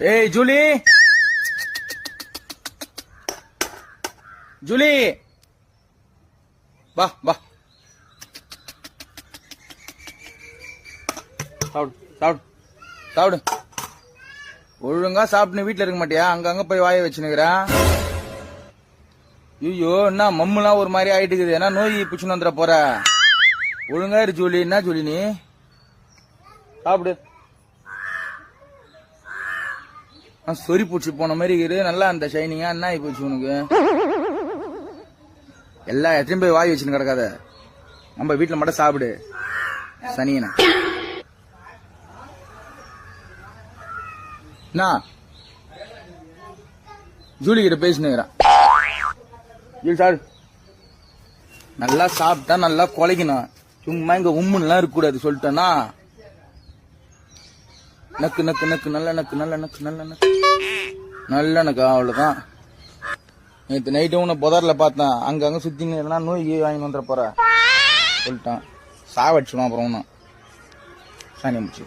Hey, Julie! Julie! வா வா சாப்பிடு சாப்பிடு சாப்பிடு. ஒழுங்கா சாப்பிட்டு வீட்டுல இருக்க மாட்டியா? அங்கங்க போய் வாய வச்சுனுக்குறேன். ஐயோ என்ன மம்முலாம் ஒரு மாதிரி ஆயிட்டு இருக்குது. ஏன்னா நோய் பிடிச்சுன்னு வந்துட போற. ஒழுங்கா இரு ஜூலி. என்ன ஜூலி நீ சாப்பிடு. சொறி பூச்சி போன மாதிரி இரு. நல்லா அந்த ஷைனிங்கா என்ன ஆகி போச்சு உனக்கு? எல்லா இடத்தையும் போய் வாய் வச்சுன்னு கிடக்காத. நம்ம வீட்டுல மட்டும் சாப்பிடு. சனியனா ஜூலி கிட்ட பேசினுங்கிறான். சார் நல்லா சாப்பிட்டா நல்லா குலைக்கணும். சும்மா இங்க உம்முன்னுலாம் இருக்க கூடாது சொல்லிட்டேன்னா. நக்கு நக்கு நக்கு நல்ல நக்கு நல்ல நக்கு நல்ல நக்கு நல்ல நக்கு. அவ்வளவுதான். நேற்று நைட்டு உன்னை புதர்ல பார்த்தேன். அங்கங்க சுத்தின்னு இருந்தா நோய் வாங்கி வந்துட போற சொல்லிட்டான். சாவடிச்சுடும் அப்புறம் ஒன்னும் சாணி முடிச்சு.